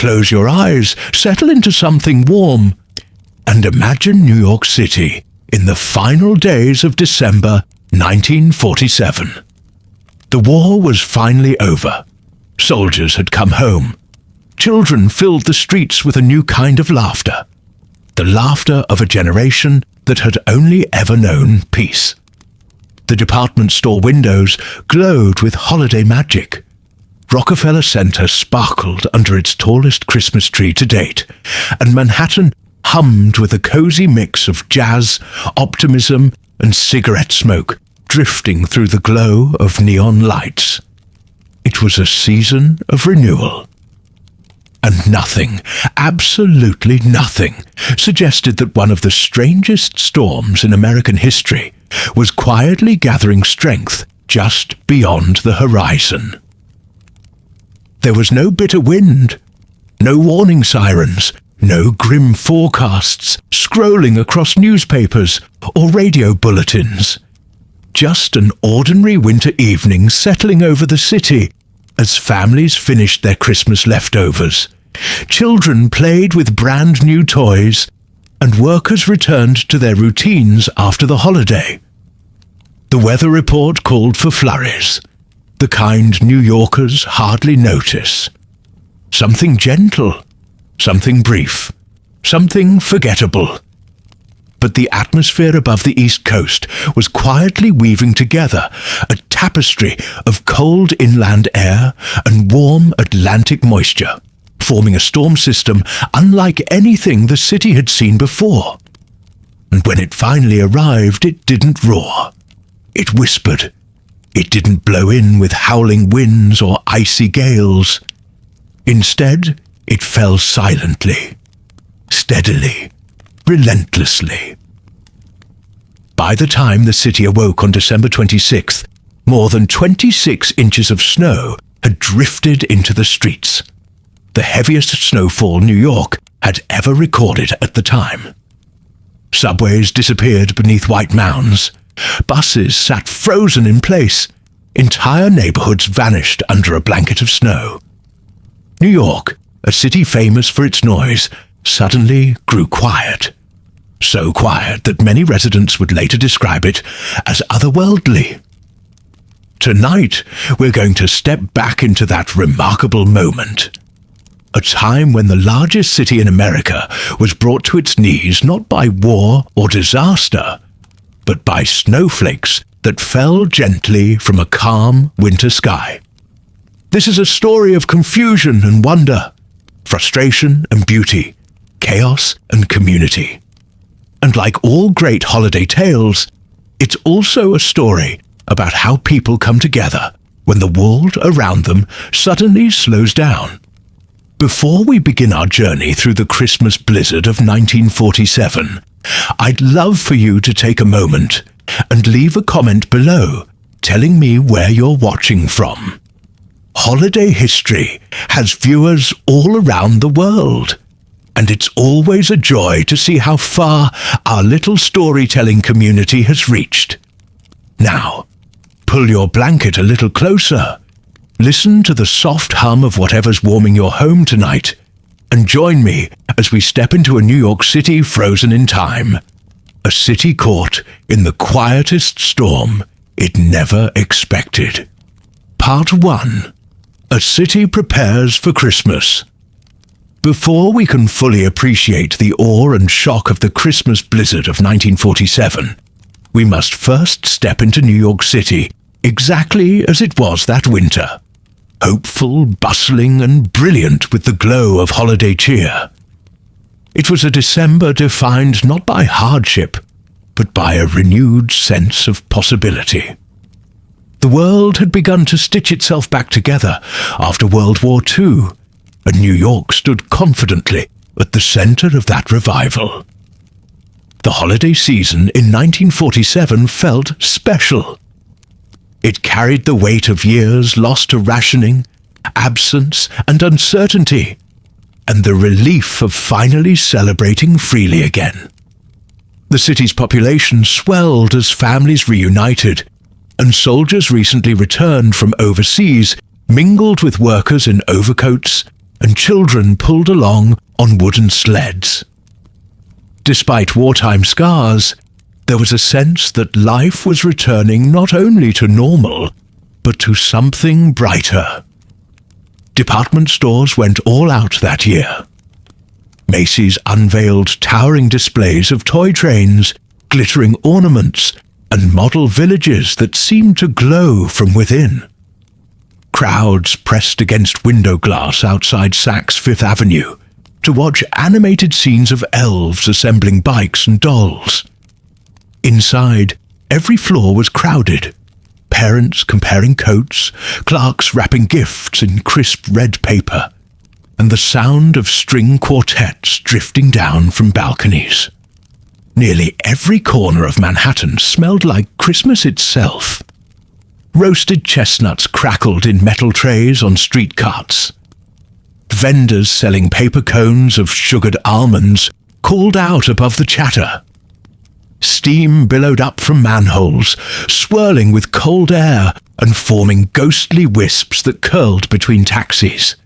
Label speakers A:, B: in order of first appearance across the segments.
A: close your eyes, settle into something warm, and imagine New York City in the final days of December 1947. The war was finally over. Soldiers had come home. Children filled the streets with a new kind of laughter. The laughter of a generation that had only ever known peace. The department store windows glowed with holiday magic. Rockefeller Center sparkled under its tallest Christmas tree to date, and Manhattan hummed with a cozy mix of jazz, optimism, and cigarette smoke drifting through the glow of neon lights. It was a season of renewal. And nothing, absolutely nothing, suggested that one of the strangest storms in American history was quietly gathering strength just beyond the horizon. There was no bitter wind, no warning sirens, no grim forecasts scrolling across newspapers or radio bulletins. Just an ordinary winter evening settling over the city as families finished their Christmas leftovers. Children played with brand new toys, and workers returned to their routines after the holiday. The weather report called for flurries, the kind New Yorkers hardly notice. Something gentle, something brief, something forgettable. But the atmosphere above the East Coast was quietly weaving together a tapestry of cold inland air and warm Atlantic moisture, forming a storm system unlike anything the city had seen before. And when it finally arrived, it didn't roar. It whispered. It didn't blow in with howling winds or icy gales. Instead, it fell silently, steadily, relentlessly. By the time the city awoke on December 26th, more than 26 inches of snow had drifted into the streets, the heaviest snowfall New York had ever recorded at the time. Subways disappeared beneath white mounds. Buses sat frozen in place. Entire neighborhoods vanished under a blanket of snow. New York, a city famous for its noise, suddenly grew quiet. So quiet that many residents would later describe it as otherworldly. Tonight, we're going to step back into that remarkable moment. A time when the largest city in America was brought to its knees not by war or disaster, but by snowflakes that fell gently from a calm winter sky. This is a story of confusion and wonder, frustration and beauty, chaos and community. And like all great holiday tales, it's also a story about how people come together when the world around them suddenly slows down. Before we begin our journey through the Christmas blizzard of 1947, I'd love for you to take a moment and leave a comment below telling me where you're watching from. Holiday history has viewers all around the world, and it's always a joy to see how far our little storytelling community has reached. Now, pull your blanket a little closer, listen to the soft hum of whatever's warming your home tonight, and join me as we step into a New York City frozen in time. A city caught in the quietest storm it never expected. Part 1. A city prepares for Christmas. Before we can fully appreciate the awe and shock of the Christmas blizzard of 1947, we must first step into New York City exactly as it was that winter. Hopeful, bustling, and brilliant with the glow of holiday cheer. It was a December defined not by hardship, but by a renewed sense of possibility. The world had begun to stitch itself back together after World War II, and New York stood confidently at the center of that revival. The holiday season in 1947 felt special. It carried the weight of years lost to rationing, absence, and uncertainty, and the relief of finally celebrating freely again. The city's population swelled as families reunited, and soldiers recently returned from overseas mingled with workers in overcoats and children pulled along on wooden sleds. Despite wartime scars, there was a sense that life was returning not only to normal, but to something brighter. Department stores went all out that year. Macy's unveiled towering displays of toy trains, glittering ornaments, and model villages that seemed to glow from within. Crowds pressed against window glass outside Saks Fifth Avenue to watch animated scenes of elves assembling bikes and dolls. Inside, every floor was crowded. Parents comparing coats, clerks wrapping gifts in crisp red paper, and the sound of string quartets drifting down from balconies. Nearly every corner of Manhattan smelled like Christmas itself. Roasted chestnuts crackled in metal trays on street carts. Vendors selling paper cones of sugared almonds called out above the chatter. Steam billowed up from manholes, swirling with cold air and forming ghostly wisps that curled between taxis.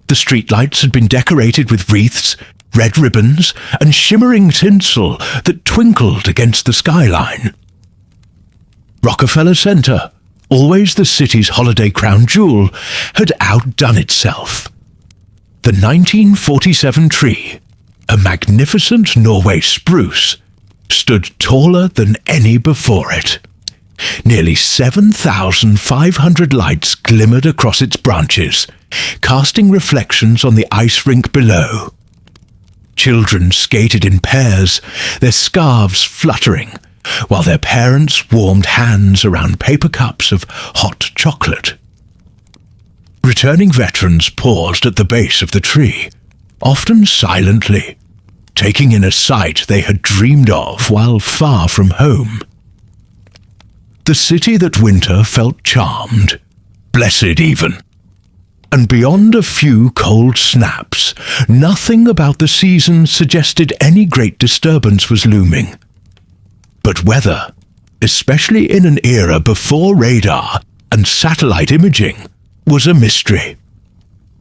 A: The streetlights had been decorated with wreaths, red ribbons, and shimmering tinsel that twinkled against the skyline. Rockefeller Center, always the city's holiday crown jewel, had outdone itself. The 1947 tree, a magnificent Norway spruce, stood taller than any before it. Nearly 7,500 lights glimmered across its branches, casting reflections on the ice rink below. Children skated in pairs, their scarves fluttering, while their parents warmed hands around paper cups of hot chocolate. Returning veterans paused at the base of the tree, often silently, taking in a sight they had dreamed of while far from home. The city that winter felt charmed, blessed even. And beyond a few cold snaps, nothing about the season suggested any great disturbance was looming. But weather, especially in an era before radar and satellite imaging, was a mystery.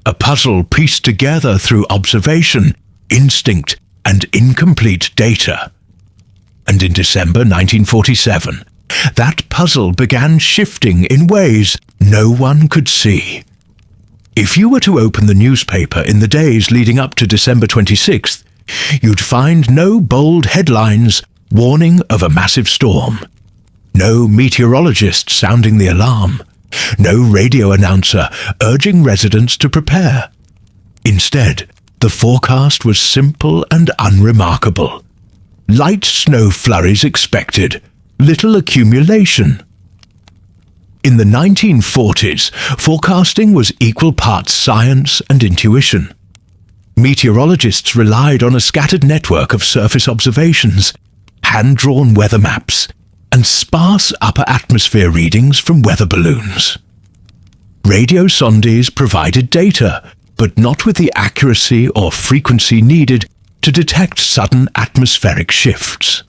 A: A puzzle pieced together through observation, instinct, and incomplete data. And in December 1947, that puzzle began shifting in ways no one could see. If you were to open the newspaper in the days leading up to December 26th, you'd find no bold headlines warning of a massive storm, no meteorologist sounding the alarm, no radio announcer urging residents to prepare. Instead, the forecast was simple and unremarkable. Light snow flurries expected, little accumulation. In the 1940s, forecasting was equal parts science and intuition. Meteorologists relied on a scattered network of surface observations, hand-drawn weather maps, and sparse upper atmosphere readings from weather balloons. Radio sondes provided data, but not with the accuracy or frequency needed to detect sudden atmospheric shifts.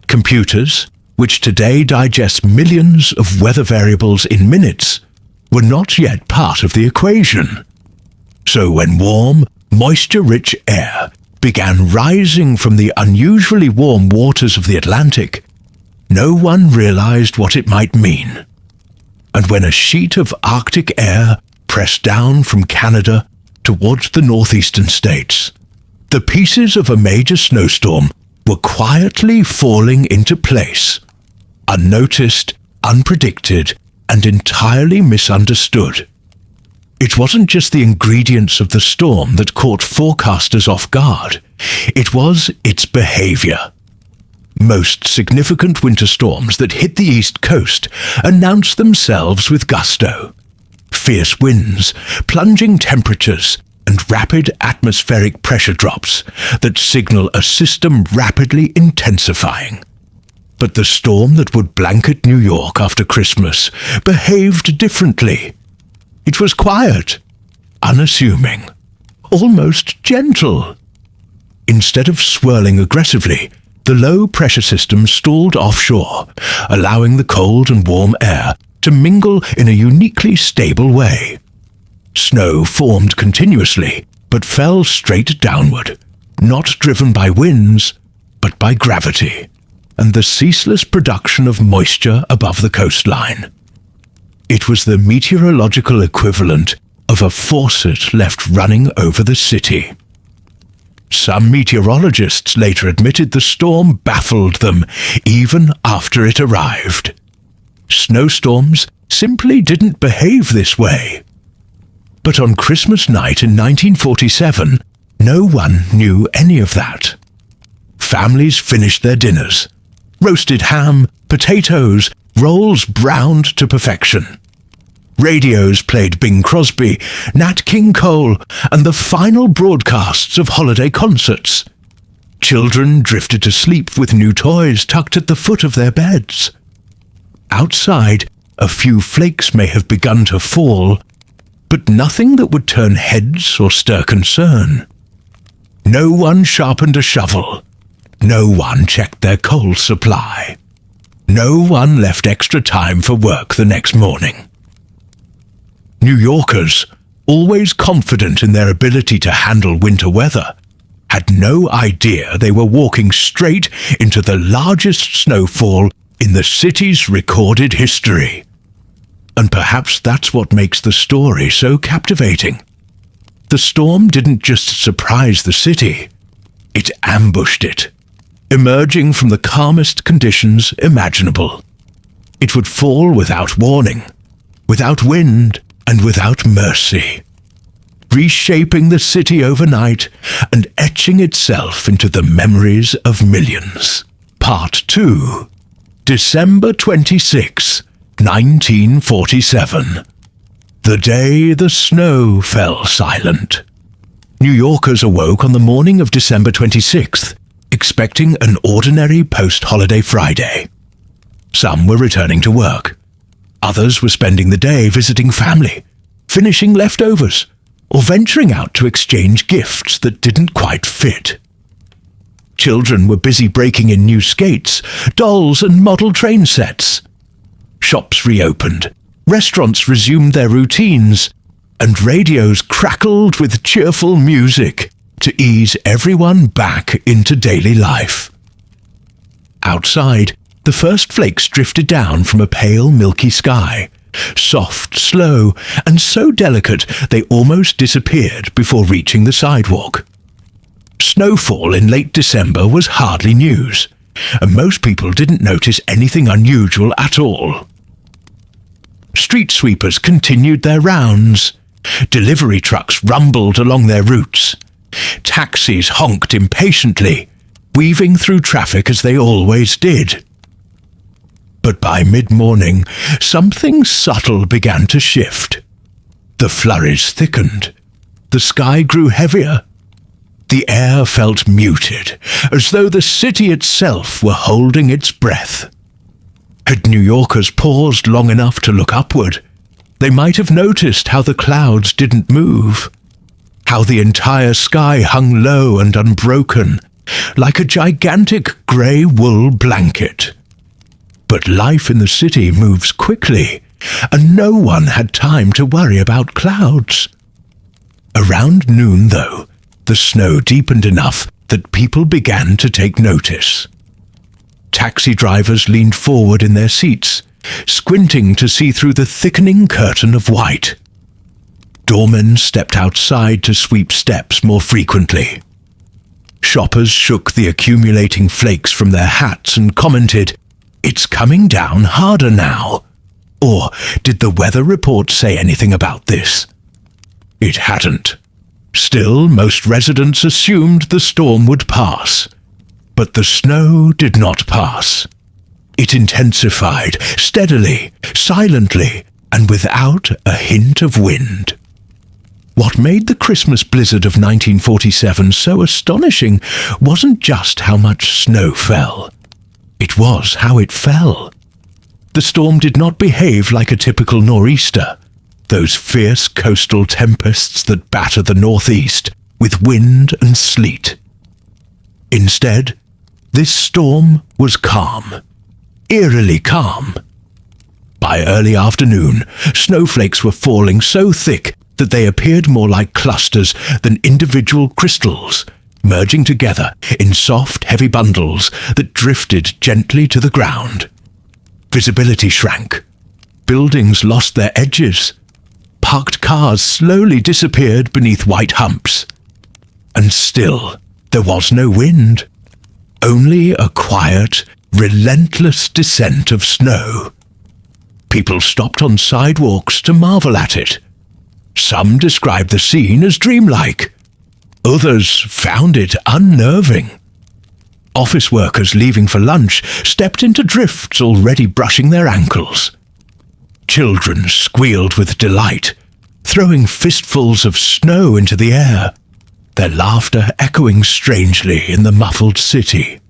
A: Computers, which today digest millions of weather variables in minutes, were not yet part of the equation. So when warm, moisture-rich air began rising from the unusually warm waters of the Atlantic, no one realized what it might mean. And when a sheet of Arctic air pressed down from Canada towards the northeastern states, the pieces of a major snowstorm were quietly falling into place, unnoticed, unpredicted, and entirely misunderstood. It wasn't just the ingredients of the storm that caught forecasters off guard. It was its behavior. Most significant winter storms that hit the East Coast announced themselves with gusto. Fierce winds, plunging temperatures, and rapid atmospheric pressure drops that signal a system rapidly intensifying. But the storm that would blanket New York after Christmas behaved differently. It was quiet, unassuming, almost gentle. Instead of swirling aggressively, the low-pressure system stalled offshore, allowing the cold and warm air to mingle in a uniquely stable way. Snow formed continuously, but fell straight downward, not driven by winds, but by gravity, and the ceaseless production of moisture above the coastline. It was the meteorological equivalent of a faucet left running over the city. Some meteorologists later admitted the storm baffled them even after it arrived. Snowstorms simply didn't behave this way. But on Christmas night in 1947, no one knew any of that. Families finished their dinners. Roasted ham, potatoes, rolls browned to perfection. Radios played Bing Crosby, Nat King Cole, and the final broadcasts of holiday concerts. Children drifted to sleep with new toys tucked at the foot of their beds. Outside, a few flakes may have begun to fall, but nothing that would turn heads or stir concern. No one sharpened a shovel. No one checked their coal supply. No one left extra time for work the next morning. New Yorkers, always confident in their ability to handle winter weather, had no idea they were walking straight into the largest snowfall in the city's recorded history. And perhaps that's what makes the story so captivating. The storm didn't just surprise the city, it ambushed it, emerging from the calmest conditions imaginable. It would fall without warning, without wind, and without mercy, reshaping the city overnight and etching itself into the memories of millions. Part 2. December 26, 1947. The day the snow fell silent. New Yorkers awoke on the morning of December 26th, expecting an ordinary post-holiday Friday. Some were returning to work. Others were spending the day visiting family, finishing leftovers, or venturing out to exchange gifts that didn't quite fit. Children were busy breaking in new skates, dolls, and model train sets. Shops reopened, restaurants resumed their routines, and radios crackled with cheerful music to ease everyone back into daily life. Outside, the first flakes drifted down from a pale, milky sky, soft, slow, and so delicate they almost disappeared before reaching the sidewalk. Snowfall in late December was hardly news, and most people didn't notice anything unusual at all. Street sweepers continued their rounds. Delivery trucks rumbled along their routes. Taxis honked impatiently, weaving through traffic as they always did. But by mid-morning, something subtle began to shift. The flurries thickened. The sky grew heavier. The air felt muted, as though the city itself were holding its breath. Had New Yorkers paused long enough to look upward, they might have noticed how the clouds didn't move, how the entire sky hung low and unbroken, like a gigantic grey wool blanket. But life in the city moves quickly, and no one had time to worry about clouds. Around noon, though, the snow deepened enough that people began to take notice. Taxi drivers leaned forward in their seats, squinting to see through the thickening curtain of white. Doormen stepped outside to sweep steps more frequently. Shoppers shook the accumulating flakes from their hats and commented, "It's coming down harder now." Or, did the weather report say anything about this? It hadn't. Still, most residents assumed the storm would pass. But the snow did not pass. It intensified, steadily, silently, and without a hint of wind. What made the Christmas blizzard of 1947 so astonishing wasn't just how much snow fell. It was how it fell. The storm did not behave like a typical nor'easter, those fierce coastal tempests that batter the northeast with wind and sleet. Instead, this storm was calm, eerily calm. By early afternoon, snowflakes were falling so thick that they appeared more like clusters than individual crystals, merging together in soft, heavy bundles that drifted gently to the ground. Visibility shrank. Buildings lost their edges. Parked cars slowly disappeared beneath white humps. And still, there was no wind. Only a quiet, relentless descent of snow. People stopped on sidewalks to marvel at it. Some described the scene as dreamlike. Others found it unnerving. Office workers leaving for lunch stepped into drifts already brushing their ankles. Children squealed with delight, throwing fistfuls of snow into the air, their laughter echoing strangely in the muffled city.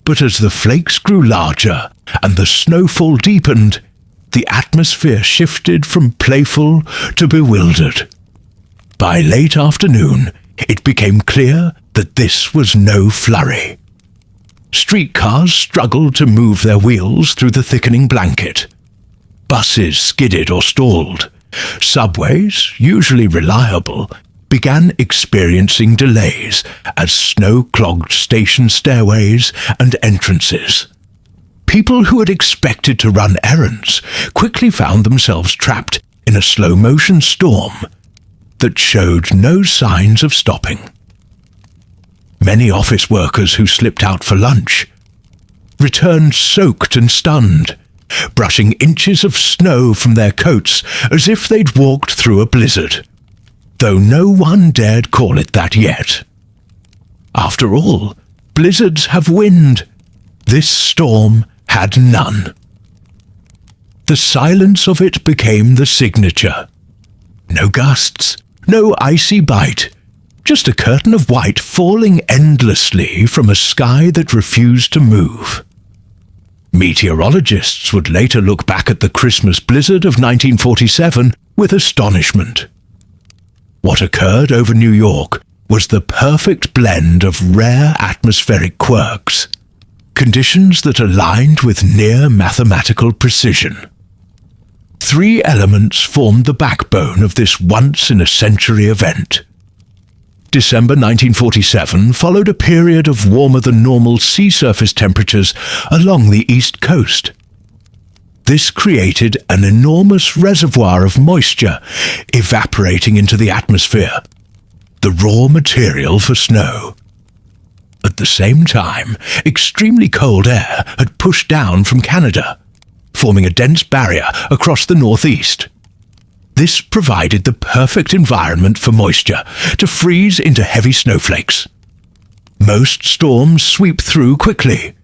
A: But as the flakes grew larger and the snowfall deepened, the atmosphere shifted from playful to bewildered. By late afternoon, it became clear that this was no flurry. Streetcars struggled to move their wheels through the thickening blanket. Buses skidded or stalled. Subways, usually reliable, began experiencing delays as snow clogged station stairways and entrances. People who had expected to run errands quickly found themselves trapped in a slow-motion storm that showed no signs of stopping. Many office workers who slipped out for lunch returned soaked and stunned, brushing inches of snow from their coats as if they'd walked through a blizzard, though no one dared call it that yet. After all, blizzards have wind. This storm had none. The silence of it became the signature. No gusts, no icy bite, just a curtain of white falling endlessly from a sky that refused to move. Meteorologists would later look back at the Christmas blizzard of 1947 with astonishment. What occurred over New York was the perfect blend of rare atmospheric quirks, conditions that aligned with near mathematical precision. Three elements formed the backbone of this once-in-a-century event. December 1947 followed a period of warmer-than-normal sea surface temperatures along the East Coast. This created an enormous reservoir of moisture evaporating into the atmosphere, the raw material for snow. At the same time, extremely cold air had pushed down from Canada, forming a dense barrier across the northeast. This provided the perfect environment for moisture to freeze into heavy snowflakes. Most storms sweep through quickly,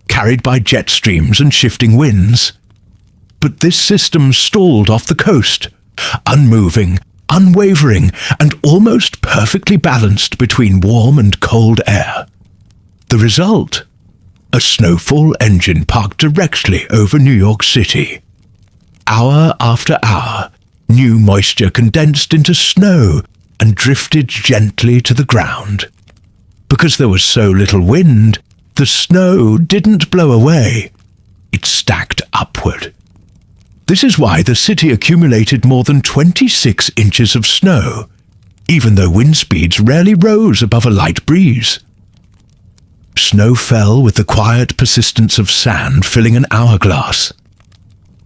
A: carried by jet streams and shifting winds. But this system stalled off the coast, unmoving, unwavering, and almost perfectly balanced between warm and cold air. The result? A snowfall engine parked directly over New York City. Hour after hour, new moisture condensed into snow and drifted gently to the ground. Because there was so little wind, the snow didn't blow away. It stacked upward. This is why the city accumulated more than 26 inches of snow, even though wind speeds rarely rose above a light breeze. Snow fell with the quiet persistence of sand filling an hourglass.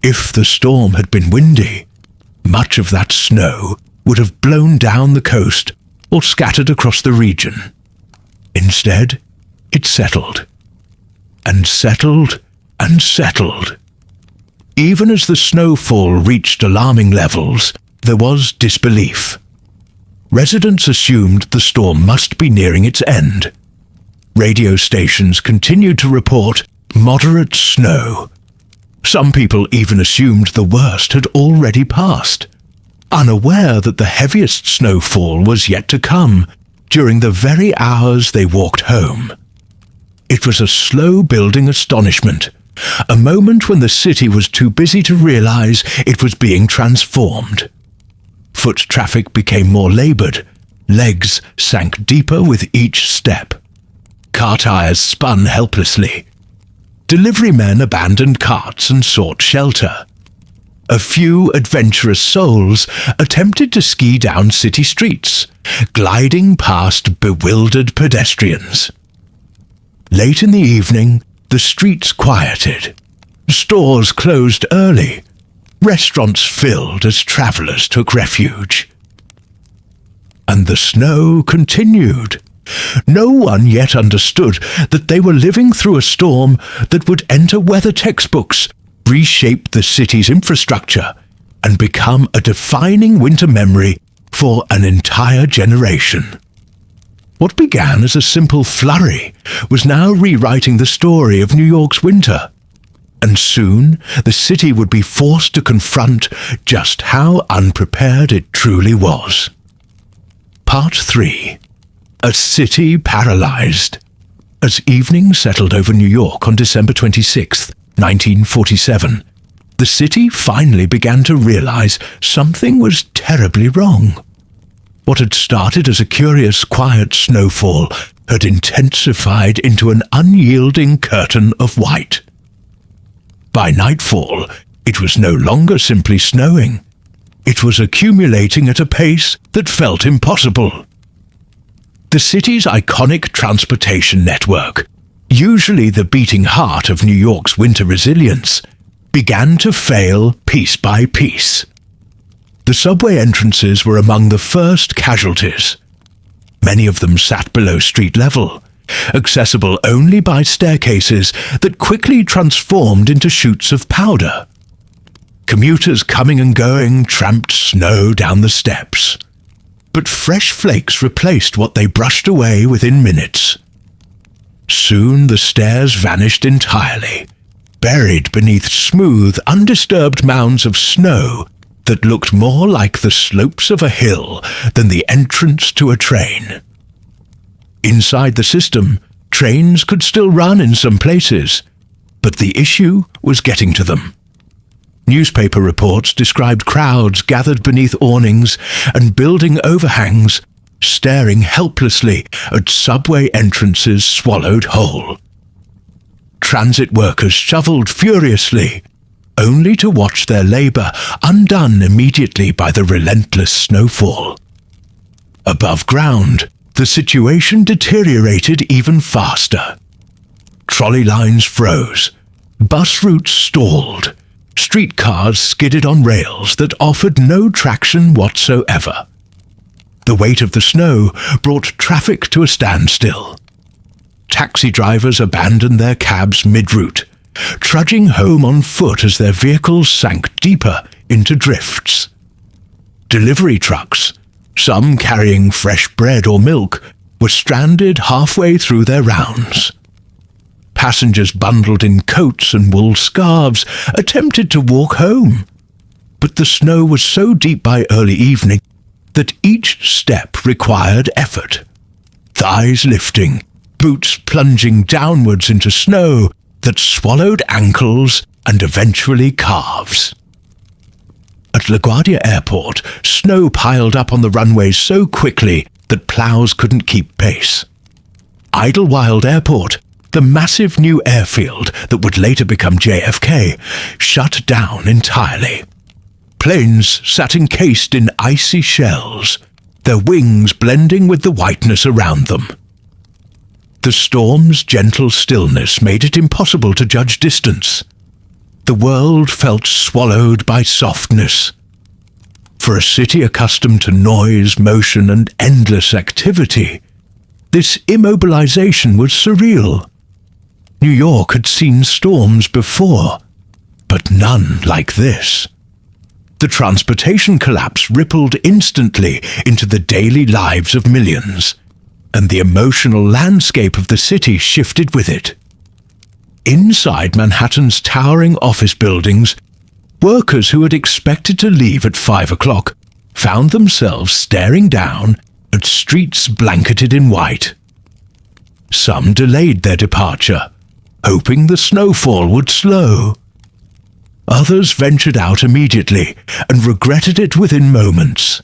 A: If the storm had been windy, much of that snow would have blown down the coast or scattered across the region. Instead, it settled, and settled, and settled. Even as the snowfall reached alarming levels, there was disbelief. Residents assumed the storm must be nearing its end. Radio stations continued to report moderate snow. Some people even assumed the worst had already passed, unaware that the heaviest snowfall was yet to come during the very hours they walked home. It was a slow-building astonishment, a moment when the city was too busy to realize it was being transformed. Foot traffic became more labored, legs sank deeper with each step. Car tires spun helplessly. Delivery men abandoned carts and sought shelter. a few adventurous souls attempted to ski down city streets, gliding past bewildered pedestrians. Late in the evening, the streets quieted. Stores closed early. Restaurants filled as travelers took refuge. And the snow continued. No one yet understood that they were living through a storm that would enter weather textbooks, reshape the city's infrastructure, and become a defining winter memory for an entire generation. What began as a simple flurry was now rewriting the story of New York's winter, and soon the city would be forced to confront just how unprepared it truly was. Part 3. A City Paralyzed. As evening settled over New York on December 26, 1947, the city finally began to realize something was terribly wrong. What had started as a curious, quiet snowfall had intensified into an unyielding curtain of white. By nightfall, it was no longer simply snowing. It was accumulating at a pace that felt impossible. The city's iconic transportation network, usually the beating heart of New York's winter resilience, began to fail piece by piece. The subway entrances were among the first casualties. Many of them sat below street level, accessible only by staircases that quickly transformed into chutes of powder. Commuters coming and going tramped snow down the steps, but fresh flakes replaced what they brushed away within minutes. Soon the stairs vanished entirely, buried beneath smooth, undisturbed mounds of snow that looked more like the slopes of a hill than the entrance to a train. Inside the system, trains could still run in some places, but the issue was getting to them. Newspaper reports described crowds gathered beneath awnings and building overhangs, staring helplessly at subway entrances swallowed whole. Transit workers shoveled furiously, only to watch their labor undone immediately by the relentless snowfall. Above ground, the situation deteriorated even faster. Trolley lines froze, bus routes stalled, streetcars skidded on rails that offered no traction whatsoever. The weight of the snow brought traffic to a standstill. Taxi drivers abandoned their cabs mid-route, trudging home on foot as their vehicles sank deeper into drifts. Delivery trucks, some carrying fresh bread or milk, were stranded halfway through their rounds. Passengers bundled in coats and wool scarves attempted to walk home, but the snow was so deep by early evening that each step required effort. Thighs lifting, boots plunging downwards into snow that swallowed ankles and eventually calves. At LaGuardia Airport, snow piled up on the runways so quickly that plows couldn't keep pace. Idlewild Airport, the massive new airfield that would later become JFK, shut down entirely. Planes sat encased in icy shells, their wings blending with the whiteness around them. The storm's gentle stillness made it impossible to judge distance. The world felt swallowed by softness. For a city accustomed to noise, motion, and endless activity, this immobilization was surreal. New York had seen storms before, but none like this. The transportation collapse rippled instantly into the daily lives of millions, and the emotional landscape of the city shifted with it. Inside Manhattan's towering office buildings, workers who had expected to leave at 5 o'clock found themselves staring down at streets blanketed in white. Some delayed their departure, hoping the snowfall would slow. Others ventured out immediately and regretted it within moments.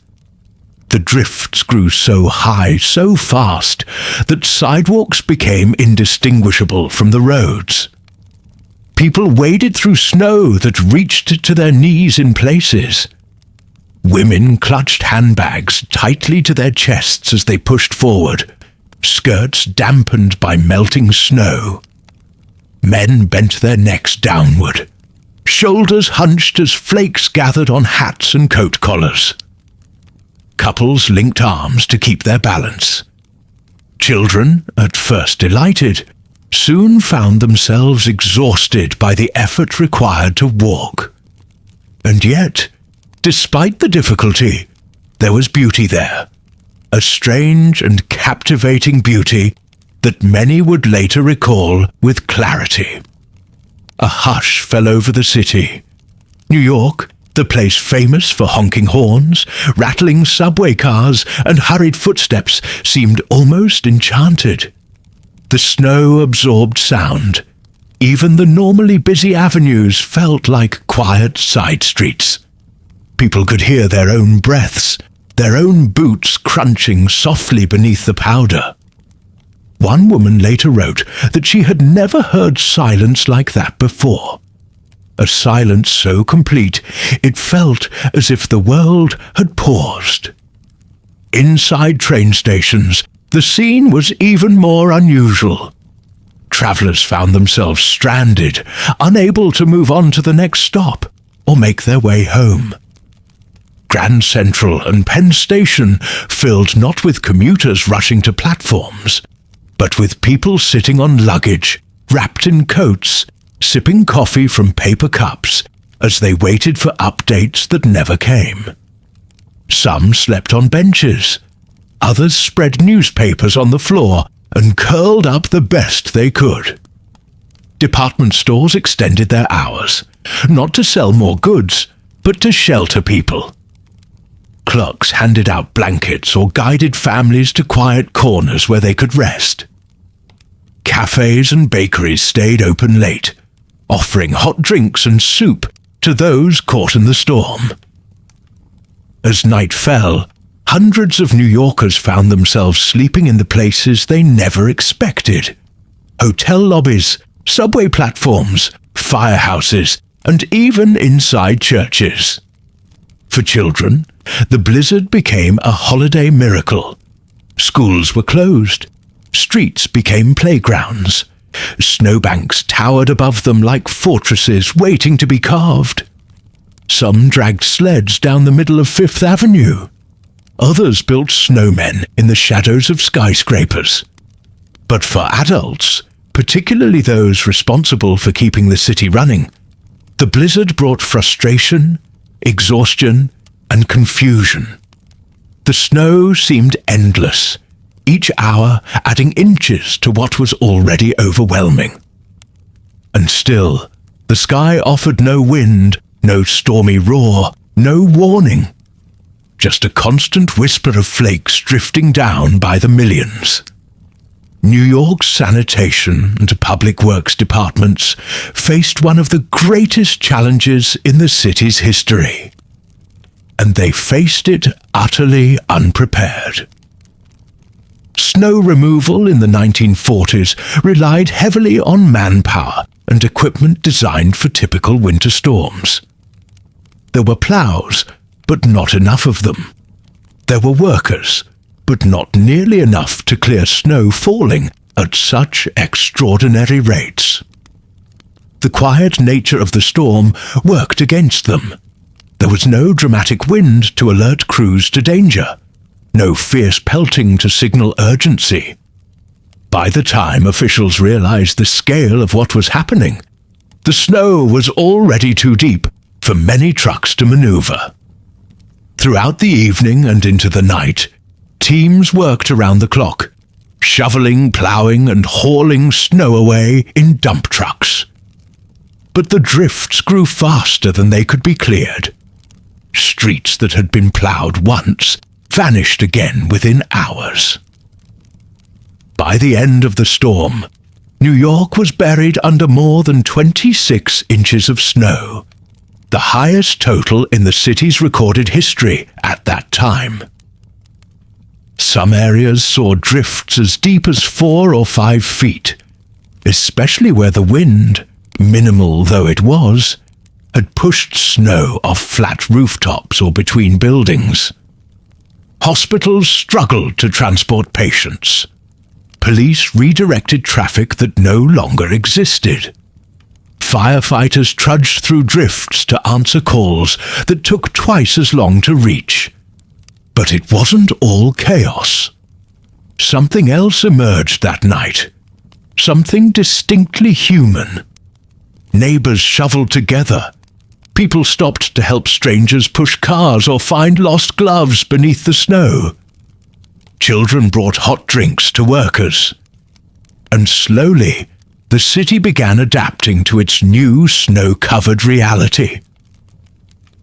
A: The drifts grew so high, so fast, that sidewalks became indistinguishable from the roads. People waded through snow that reached to their knees in places. Women clutched handbags tightly to their chests as they pushed forward, skirts dampened by melting snow. Men bent their necks downward, shoulders hunched as flakes gathered on hats and coat collars. Couples linked arms to keep their balance. Children, at first delighted, soon found themselves exhausted by the effort required to walk. And yet, despite the difficulty, there was beauty there, a strange and captivating beauty that many would later recall with clarity. A hush fell over the city. New York, the place famous for honking horns, rattling subway cars, and hurried footsteps, seemed almost enchanted. The snow-absorbed sound. Even the normally busy avenues felt like quiet side streets. People could hear their own breaths, their own boots crunching softly beneath the powder. One woman later wrote that she had never heard silence like that before. A silence so complete it felt as if the world had paused. Inside train stations, the scene was even more unusual. Travelers found themselves stranded, unable to move on to the next stop or make their way home. Grand Central and Penn Station filled not with commuters rushing to platforms, but with people sitting on luggage, wrapped in coats, sipping coffee from paper cups as they waited for updates that never came. Some slept on benches. Others spread newspapers on the floor and curled up the best they could. Department stores extended their hours, not to sell more goods, but to shelter people. Clerks handed out blankets or guided families to quiet corners where they could rest. Cafes and bakeries stayed open late, offering hot drinks and soup to those caught in the storm. As night fell, hundreds of New Yorkers found themselves sleeping in the places they never expected. Hotel lobbies, subway platforms, firehouses, and even inside churches. For children, the blizzard became a holiday miracle. Schools were closed. Streets became playgrounds. Snowbanks towered above them like fortresses waiting to be carved. Some dragged sleds down the middle of Fifth Avenue. Others built snowmen in the shadows of skyscrapers. But for adults, particularly those responsible for keeping the city running, the blizzard brought frustration, exhaustion, and confusion. The snow seemed endless, each hour adding inches to what was already overwhelming. And still, the sky offered no wind, no stormy roar, no warning. Just a constant whisper of flakes drifting down by the millions. New York's sanitation and public works departments faced one of the greatest challenges in the city's history. And they faced it utterly unprepared. Snow removal in the 1940s relied heavily on manpower and equipment designed for typical winter storms. There were plows, but not enough of them. There were workers, but not nearly enough to clear snow falling at such extraordinary rates. The quiet nature of the storm worked against them. There was no dramatic wind to alert crews to danger, no fierce pelting to signal urgency. By the time officials realized the scale of what was happening, the snow was already too deep for many trucks to maneuver. Throughout the evening and into the night, teams worked around the clock, shoveling, plowing, and hauling snow away in dump trucks. But the drifts grew faster than they could be cleared. Streets that had been plowed once vanished again within hours. By the end of the storm, New York was buried under more than 26 inches of snow, the highest total in the city's recorded history at that time. Some areas saw drifts as deep as 4 or 5 feet, especially where the wind, minimal though it was, had pushed snow off flat rooftops or between buildings. Hospitals struggled to transport patients. Police redirected traffic that no longer existed. Firefighters trudged through drifts to answer calls that took twice as long to reach. But it wasn't all chaos. Something else emerged that night. Something distinctly human. Neighbors shoveled together. People stopped to help strangers push cars or find lost gloves beneath the snow. Children brought hot drinks to workers. And slowly, the city began adapting to its new snow-covered reality.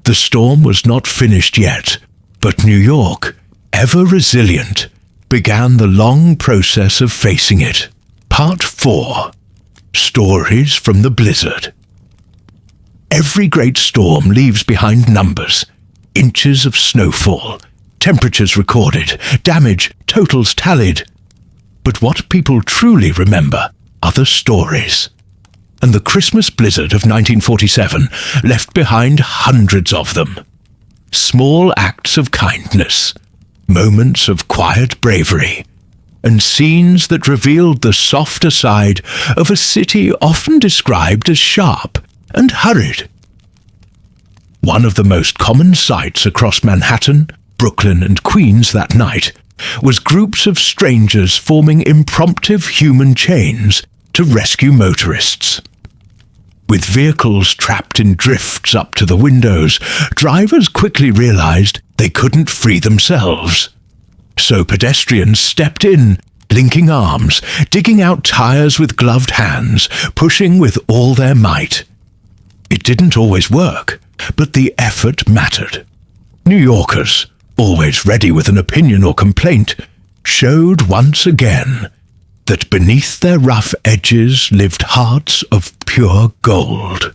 A: The storm was not finished yet, but New York, ever resilient, began the long process of facing it. Part 4. Stories from the Blizzard. Every great storm leaves behind numbers, inches of snowfall, temperatures recorded, damage, totals tallied. But what people truly remember are the stories. And the Christmas blizzard of 1947 left behind hundreds of them. Small acts of kindness, moments of quiet bravery, and scenes that revealed the softer side of a city often described as sharp and hurried. One of the most common sights across Manhattan, Brooklyn, and Queens that night was groups of strangers forming impromptu human chains to rescue motorists. With vehicles trapped in drifts up to the windows, drivers quickly realized they couldn't free themselves. So pedestrians stepped in, linking arms, digging out tires with gloved hands, pushing with all their might. It didn't always work, but the effort mattered. New Yorkers, always ready with an opinion or complaint, showed once again that beneath their rough edges lived hearts of pure gold.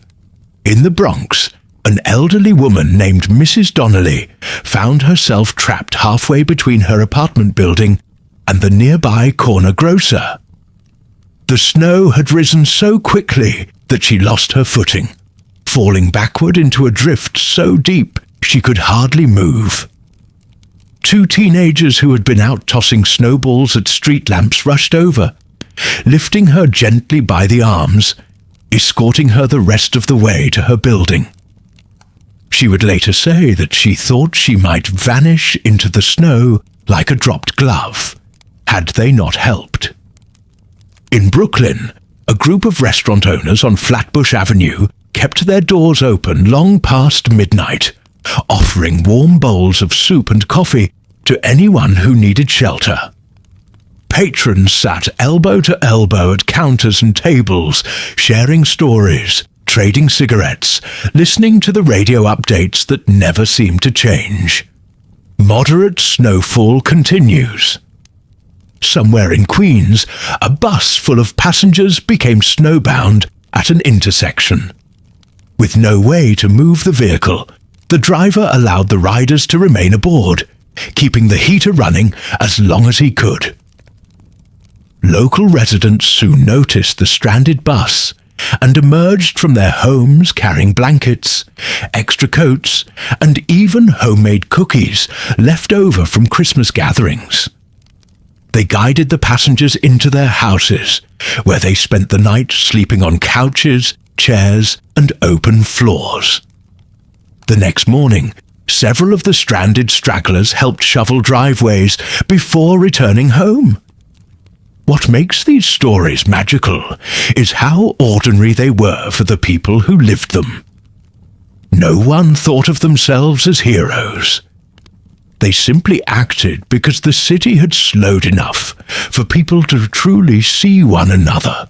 A: In the Bronx, an elderly woman named Mrs. Donnelly found herself trapped halfway between her apartment building and the nearby corner grocer. The snow had risen so quickly that she lost her footing, falling backward into a drift so deep she could hardly move. Two teenagers who had been out tossing snowballs at street lamps rushed over, lifting her gently by the arms, escorting her the rest of the way to her building. She would later say that she thought she might vanish into the snow like a dropped glove, had they not helped. In Brooklyn, a group of restaurant owners on Flatbush Avenue kept their doors open long past midnight, offering warm bowls of soup and coffee to anyone who needed shelter. Patrons sat elbow to elbow at counters and tables, sharing stories, trading cigarettes, listening to the radio updates that never seem to change. Moderate snowfall continues. Somewhere in Queens, a bus full of passengers became snowbound at an intersection. With no way to move the vehicle, the driver allowed the riders to remain aboard, keeping the heater running as long as he could. Local residents soon noticed the stranded bus and emerged from their homes carrying blankets, extra coats, and even homemade cookies left over from Christmas gatherings. They guided the passengers into their houses, where they spent the night sleeping on couches, chairs, and open floors. The next morning, several of the stranded stragglers helped shovel driveways before returning home. What makes these stories magical is how ordinary they were for the people who lived them. No one thought of themselves as heroes. They simply acted because the city had slowed enough for people to truly see one another.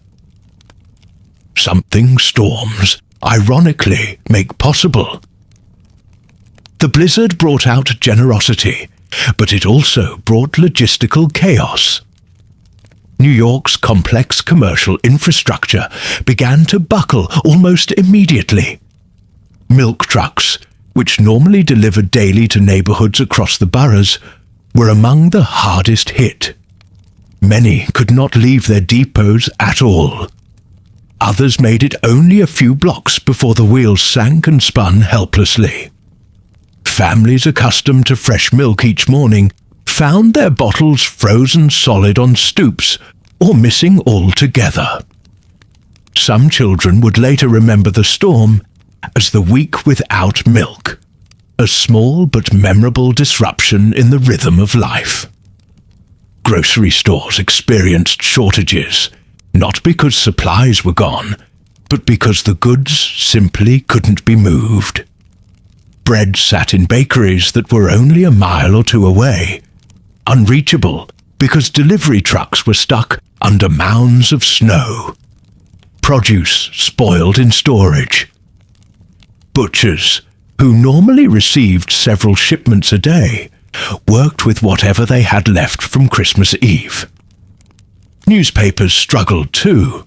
A: Something storms, ironically, make possible. The blizzard brought out generosity, but it also brought logistical chaos. New York's complex commercial infrastructure began to buckle almost immediately. Milk trucks, which normally delivered daily to neighborhoods across the boroughs, were among the hardest hit. Many could not leave their depots at all. Others made it only a few blocks before the wheels sank and spun helplessly. Families accustomed to fresh milk each morning found their bottles frozen solid on stoops or missing altogether. Some children would later remember the storm as the week without milk, a small but memorable disruption in the rhythm of life. Grocery stores experienced shortages, not because supplies were gone, but because the goods simply couldn't be moved. Bread sat in bakeries that were only a mile or two away, unreachable because delivery trucks were stuck under mounds of snow. Produce spoiled in storage. Butchers, who normally received several shipments a day, worked with whatever they had left from Christmas Eve. Newspapers struggled too.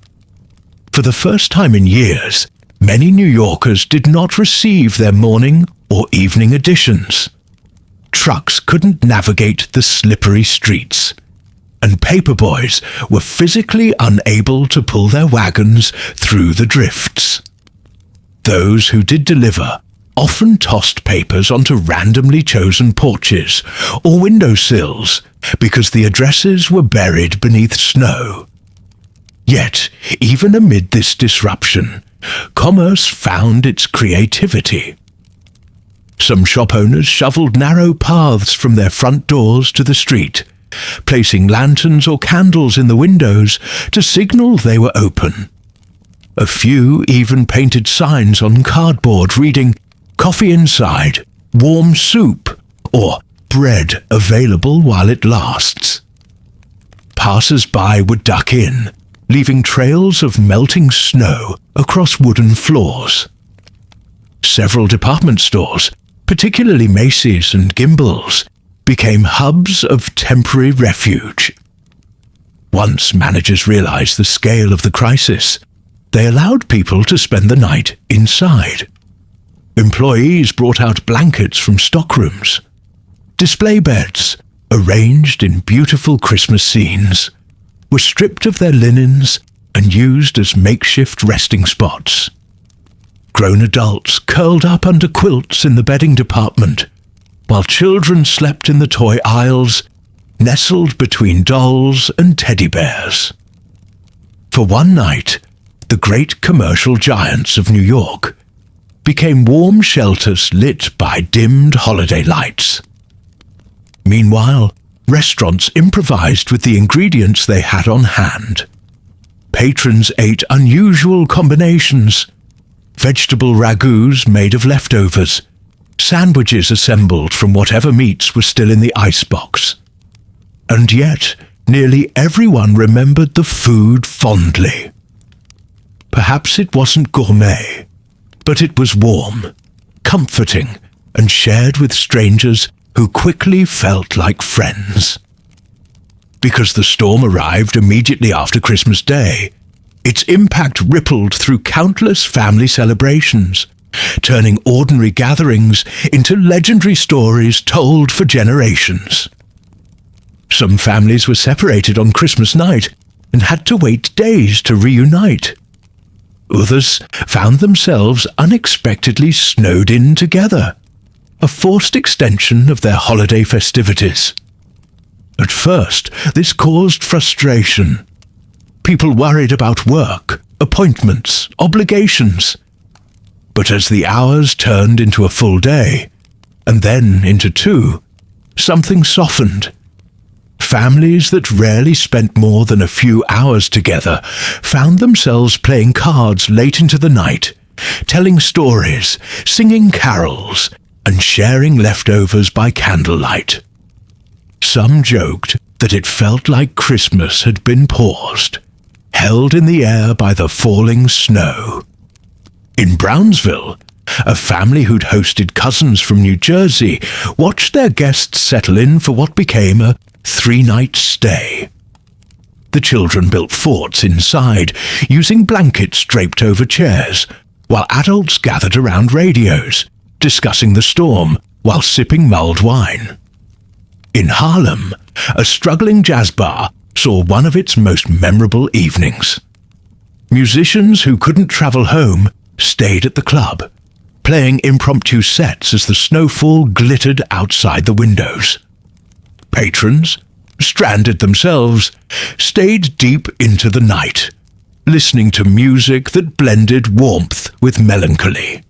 A: For the first time in years, many New Yorkers did not receive their morning or evening editions. Trucks couldn't navigate the slippery streets, and paperboys were physically unable to pull their wagons through the drifts. Those who did deliver often tossed papers onto randomly chosen porches or windowsills because the addresses were buried beneath snow. Yet, even amid this disruption, commerce found its creativity. Some shop owners shoveled narrow paths from their front doors to the street, placing lanterns or candles in the windows to signal they were open. A few even painted signs on cardboard reading, "Coffee inside, warm soup," or "bread available while it lasts." Passers-by would duck in, leaving trails of melting snow across wooden floors. Several department stores, particularly Macy's and Gimbel's, became hubs of temporary refuge. Once managers realized the scale of the crisis, they allowed people to spend the night inside. Employees brought out blankets from stockrooms. Display beds, arranged in beautiful Christmas scenes, were stripped of their linens and used as makeshift resting spots. Grown adults curled up under quilts in the bedding department, while children slept in the toy aisles, nestled between dolls and teddy bears. For one night, the great commercial giants of New York became warm shelters lit by dimmed holiday lights. Meanwhile, restaurants improvised with the ingredients they had on hand. Patrons ate unusual combinations: vegetable ragouts made of leftovers, sandwiches assembled from whatever meats were still in the icebox. And yet, nearly everyone remembered the food fondly. Perhaps it wasn't gourmet, but it was warm, comforting, and shared with strangers who quickly felt like friends. Because the storm arrived immediately after Christmas Day, its impact rippled through countless family celebrations, turning ordinary gatherings into legendary stories told for generations. Some families were separated on Christmas night and had to wait days to reunite. Others found themselves unexpectedly snowed in together, a forced extension of their holiday festivities. At first, this caused frustration. People worried about work, appointments, obligations. But as the hours turned into a full day, and then into two, something softened. Families that rarely spent more than a few hours together found themselves playing cards late into the night, telling stories, singing carols, and sharing leftovers by candlelight. Some joked that it felt like Christmas had been paused, held in the air by the falling snow. In Brownsville, a family who'd hosted cousins from New Jersey watched their guests settle in for what became a 3-night stay. The children built forts inside, using blankets draped over chairs, while adults gathered around radios, discussing the storm while sipping mulled wine. In Harlem, a struggling jazz bar saw one of its most memorable evenings. Musicians who couldn't travel home stayed at the club, playing impromptu sets as the snowfall glittered outside the windows. Patrons, stranded themselves, stayed deep into the night, listening to music that blended warmth with melancholy.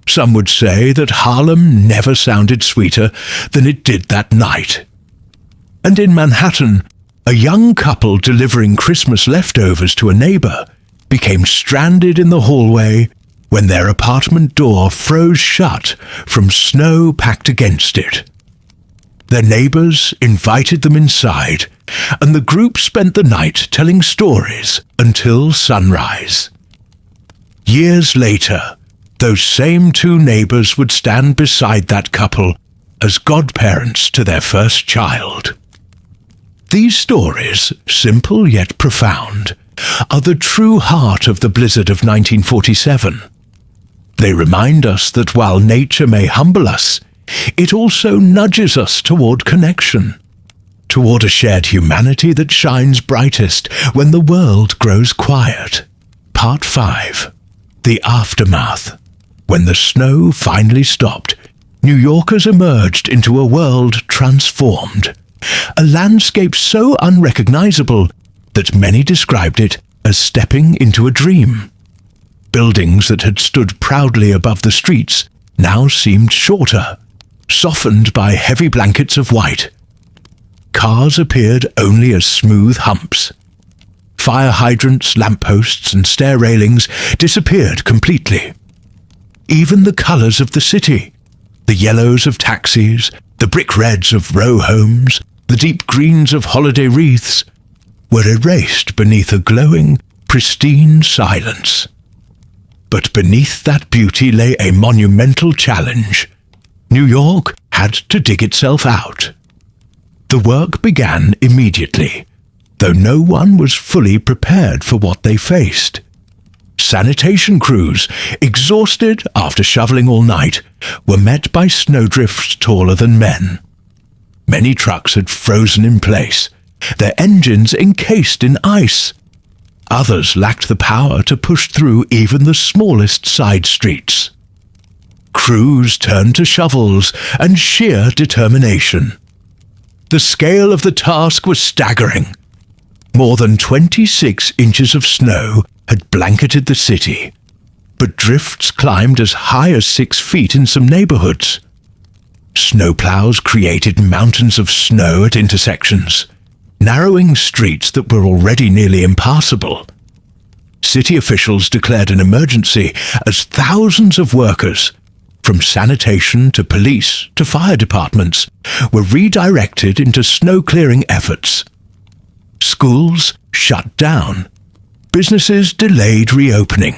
A: Some would say that Harlem never sounded sweeter than it did that night. And in Manhattan, a young couple delivering Christmas leftovers to a neighbor became stranded in the hallway when their apartment door froze shut from snow packed against it. Their neighbors invited them inside, and the group spent the night telling stories until sunrise. Years later, those same two neighbors would stand beside that couple as godparents to their first child. These stories, simple yet profound, are the true heart of the blizzard of 1947. They remind us that while nature may humble us, it also nudges us toward connection, toward a shared humanity that shines brightest when the world grows quiet. Part 5. The Aftermath. When the snow finally stopped, New Yorkers emerged into a world transformed. A landscape so unrecognizable that many described it as stepping into a dream. Buildings that had stood proudly above the streets now seemed shorter, softened by heavy blankets of white. Cars appeared only as smooth humps. Fire hydrants, lampposts, and stair railings disappeared completely. Even the colors of the city, the yellows of taxis, the brick reds of row homes, the deep greens of holiday wreaths, were erased beneath a glowing, pristine silence. But beneath that beauty lay a monumental challenge. New York had to dig itself out. The work began immediately, though no one was fully prepared for what they faced. Sanitation crews, exhausted after shoveling all night, were met by snowdrifts taller than men. Many trucks had frozen in place, their engines encased in ice. Others lacked the power to push through even the smallest side streets. Crews turned to shovels and sheer determination. The scale of the task was staggering. More than 26 inches of snow had blanketed the city, but drifts climbed as high as 6 feet in some neighborhoods. Snowplows created mountains of snow at intersections, narrowing streets that were already nearly impassable. City officials declared an emergency as thousands of workers, from sanitation to police to fire departments, were redirected into snow-clearing efforts. Schools shut down. Businesses delayed reopening.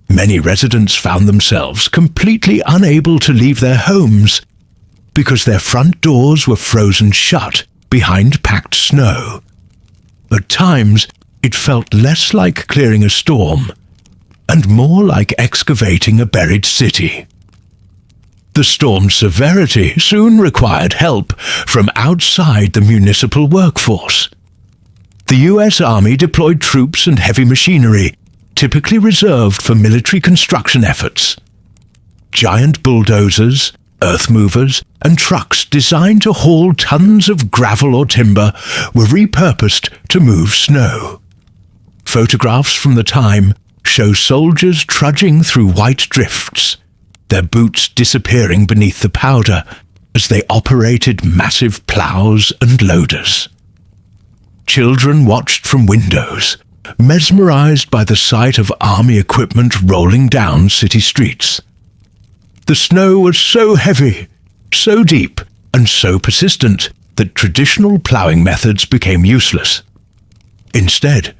A: Many residents found themselves completely unable to leave their homes because their front doors were frozen shut behind packed snow. At times, it felt less like clearing a storm and more like excavating a buried city. The storm's severity soon required help from outside the municipal workforce. The U.S. Army deployed troops and heavy machinery, typically reserved for military construction efforts. Giant bulldozers, earth movers, and trucks designed to haul tons of gravel or timber were repurposed to move snow. Photographs from the time show soldiers trudging through white drifts, their boots disappearing beneath the powder as they operated massive plows and loaders. Children watched from windows, mesmerized by the sight of army equipment rolling down city streets. The snow was so heavy, so deep, and so persistent that traditional plowing methods became useless. Instead,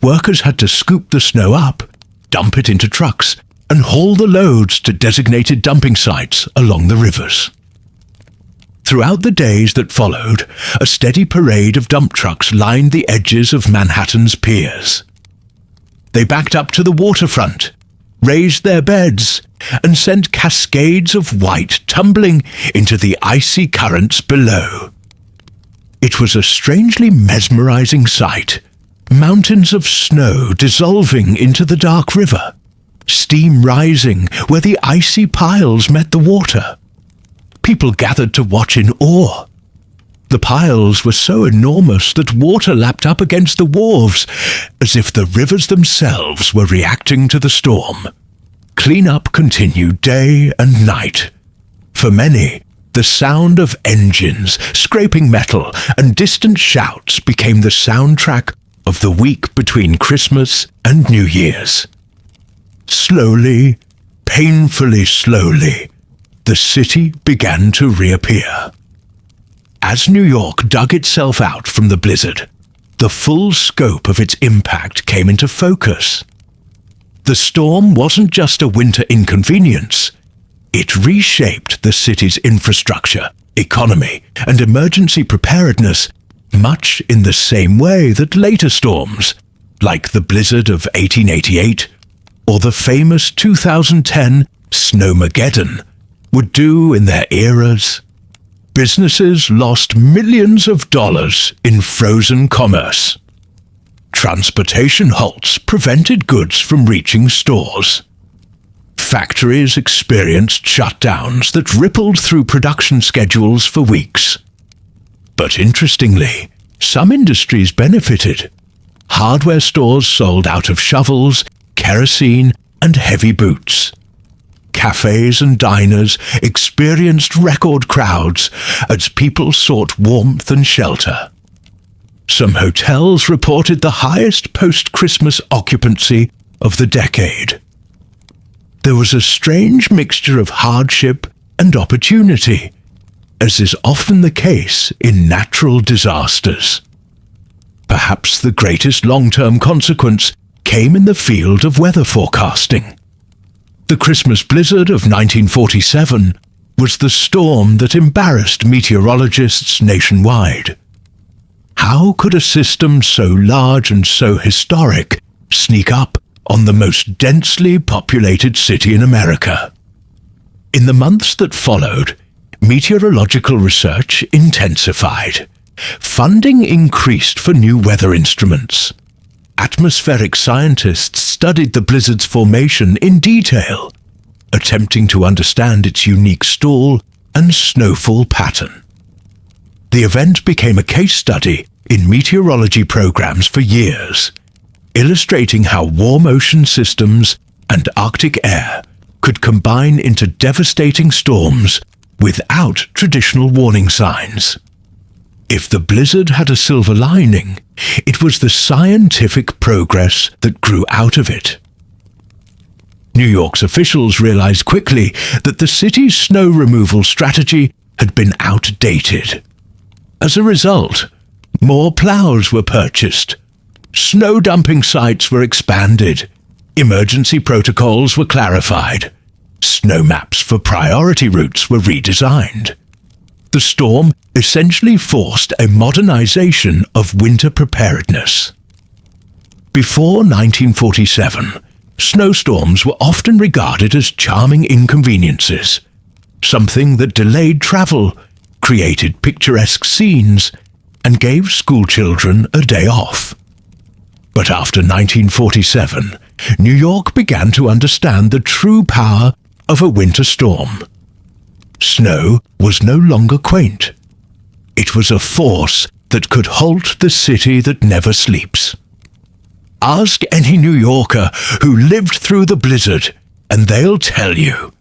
A: workers had to scoop the snow up, dump it into trucks, and haul the loads to designated dumping sites along the rivers. Throughout the days that followed, a steady parade of dump trucks lined the edges of Manhattan's piers. They backed up to the waterfront, raised their beds, and sent cascades of white tumbling into the icy currents below. It was a strangely mesmerizing sight, mountains of snow dissolving into the dark river, steam rising where the icy piles met the water. People gathered to watch in awe. The piles were so enormous that water lapped up against the wharves, as if the rivers themselves were reacting to the storm. Cleanup continued day and night. For many, the sound of engines scraping metal and distant shouts became the soundtrack of the week between Christmas and New Year's. Slowly, painfully slowly, the city began to reappear. As New York dug itself out from the blizzard, the full scope of its impact came into focus. The storm wasn't just a winter inconvenience. It reshaped the city's infrastructure, economy, and emergency preparedness, much in the same way that later storms, like the blizzard of 1888 or the famous 2010 Snowmageddon, would do in their eras. Businesses lost millions of dollars in frozen commerce. Transportation halts prevented goods from reaching stores. Factories experienced shutdowns that rippled through production schedules for weeks. But interestingly, some industries benefited. Hardware stores sold out of shovels, kerosene, and heavy boots. Cafes and diners experienced record crowds as people sought warmth and shelter. Some hotels reported the highest post-Christmas occupancy of the decade. There was a strange mixture of hardship and opportunity, as is often the case in natural disasters. Perhaps the greatest long-term consequence came in the field of weather forecasting. The Christmas blizzard of 1947 was the storm that embarrassed meteorologists nationwide. How could a system so large and so historic sneak up on the most densely populated city in America? In the months that followed, meteorological research intensified. Funding increased for new weather instruments. Atmospheric scientists studied the blizzard's formation in detail, attempting to understand its unique stall and snowfall pattern. The event became a case study in meteorology programs for years, illustrating how warm ocean systems and Arctic air could combine into devastating storms without traditional warning signs. If the blizzard had a silver lining, it was the scientific progress that grew out of it. New York's officials realized quickly that the city's snow removal strategy had been outdated. As a result, more plows were purchased, snow dumping sites were expanded, emergency protocols were clarified, snow maps for priority routes were redesigned. The storm essentially forced a modernization of winter preparedness. Before 1947, snowstorms were often regarded as charming inconveniences, something that delayed travel, created picturesque scenes, and gave schoolchildren a day off. But after 1947, New York began to understand the true power of a winter storm. Snow was no longer quaint. It was a force that could halt the city that never sleeps. Ask any New Yorker who lived through the blizzard, and they'll tell you.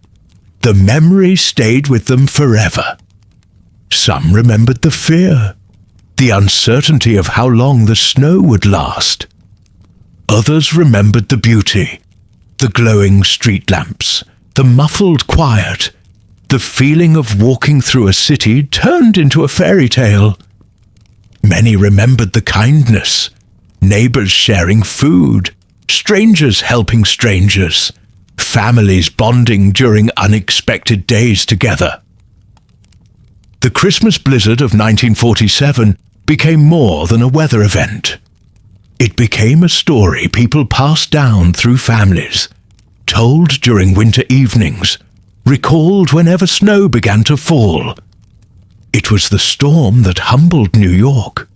A: The memory stayed with them forever. Some remembered the fear, the uncertainty of how long the snow would last. Others remembered the beauty, the glowing street lamps, the muffled quiet, the feeling of walking through a city turned into a fairy tale. Many remembered the kindness, neighbors sharing food, strangers helping strangers, families bonding during unexpected days together. The Christmas blizzard of 1947 became more than a weather event. It became a story people passed down through families, told during winter evenings, recalled whenever snow began to fall. It was the storm that humbled New York.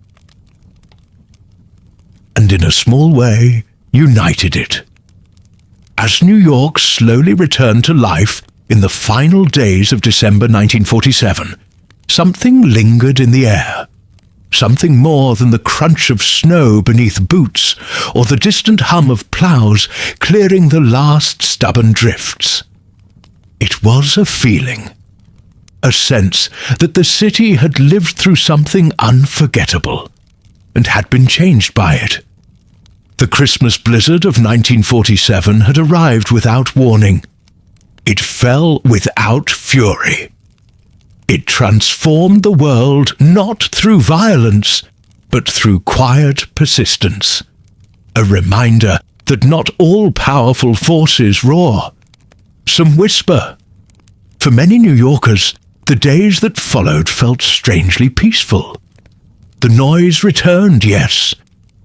A: And and in a small way, united it. As New York slowly returned to life in the final days of December 1947, something lingered in the air. Something more than the crunch of snow beneath boots or the distant hum of plows clearing the last stubborn drifts. It was a feeling, a sense that the city had lived through something unforgettable and had been changed by it. The Christmas blizzard of 1947 had arrived without warning. It fell without fury. It transformed the world not through violence, but through quiet persistence. A reminder that not all powerful forces roar. Some whisper. For many New Yorkers, the days that followed felt strangely peaceful. The noise returned, yes.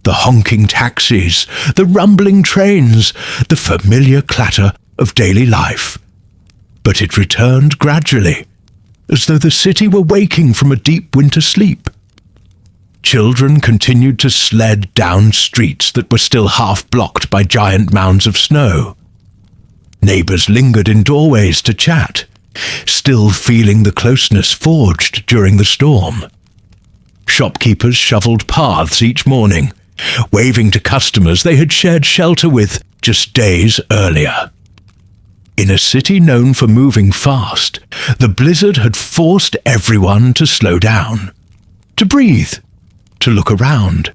A: The honking taxis, the rumbling trains, the familiar clatter of daily life. But it returned gradually, as though the city were waking from a deep winter sleep. Children continued to sled down streets that were still half blocked by giant mounds of snow. Neighbors lingered in doorways to chat, still feeling the closeness forged during the storm. Shopkeepers shoveled paths each morning, waving to customers they had shared shelter with just days earlier. In a city known for moving fast, the blizzard had forced everyone to slow down, to breathe, to look around,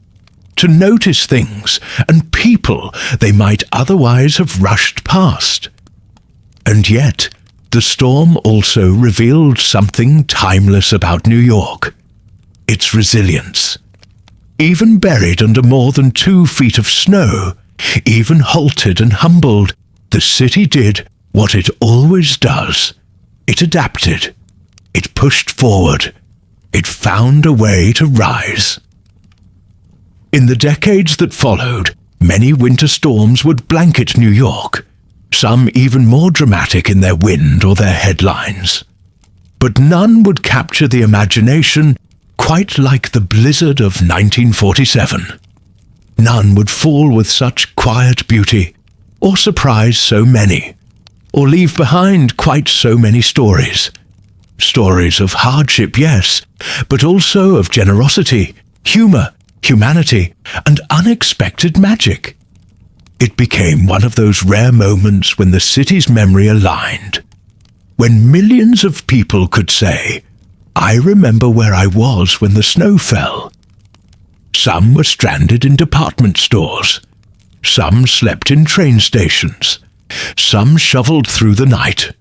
A: to notice things and people they might otherwise have rushed past. And yet, the storm also revealed something timeless about New York: its resilience. Even buried under more than 2 feet of snow, even halted and humbled, the city did what it always does. It adapted. It pushed forward. It found a way to rise. In the decades that followed, many winter storms would blanket New York, some even more dramatic in their wind or their headlines. But none would capture the imagination quite like the blizzard of 1947. None would fall with such quiet beauty, or surprise so many, or leave behind quite so many stories. Stories of hardship, yes, but also of generosity, humor, humanity, and unexpected magic. It became one of those rare moments when the city's memory aligned, when millions of people could say, "I remember where I was when the snow fell." Some were stranded in department stores. Some slept in train stations. Some shoveled through the night.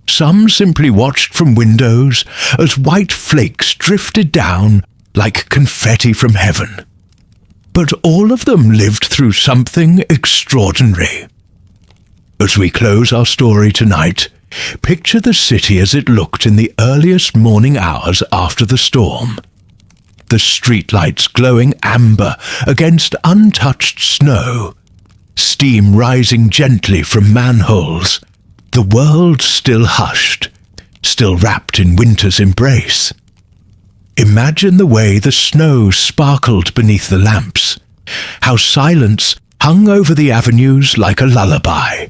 A: Some simply watched from windows as white flakes drifted down like confetti from heaven. But all of them lived through something extraordinary. As we close our story tonight, picture the city as it looked in the earliest morning hours after the storm. The streetlights glowing amber against untouched snow, steam rising gently from manholes, the world still hushed, still wrapped in winter's embrace. Imagine the way the snow sparkled beneath the lamps, how silence hung over the avenues like a lullaby.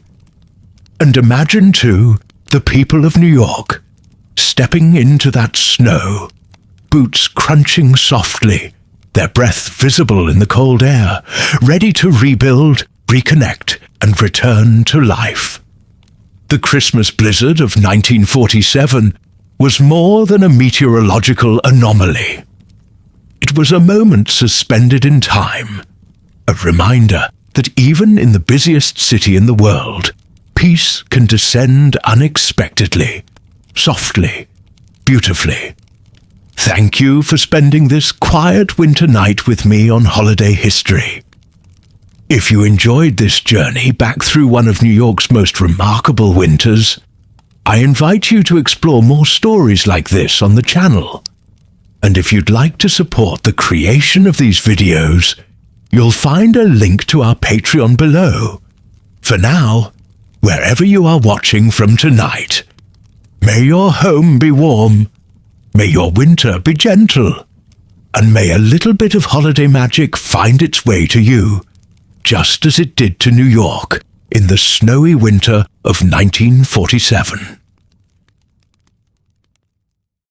A: And imagine, too, the people of New York, stepping into that snow, boots crunching softly, their breath visible in the cold air, ready to rebuild, reconnect, and return to life. The Christmas blizzard of 1947 was more than a meteorological anomaly. It was a moment suspended in time, a reminder that even in the busiest city in the world, peace can descend unexpectedly, softly, beautifully. Thank you for spending this quiet winter night with me on Holiday History. If you enjoyed this journey back through one of New York's most remarkable winters, I invite you to explore more stories like this on the channel. And if you'd like to support the creation of these videos, you'll find a link to our Patreon below. For now, wherever you are watching from tonight, may your home be warm, may your winter be gentle, and may a little bit of holiday magic find its way to you, just as it did to New York in the snowy winter of 1947.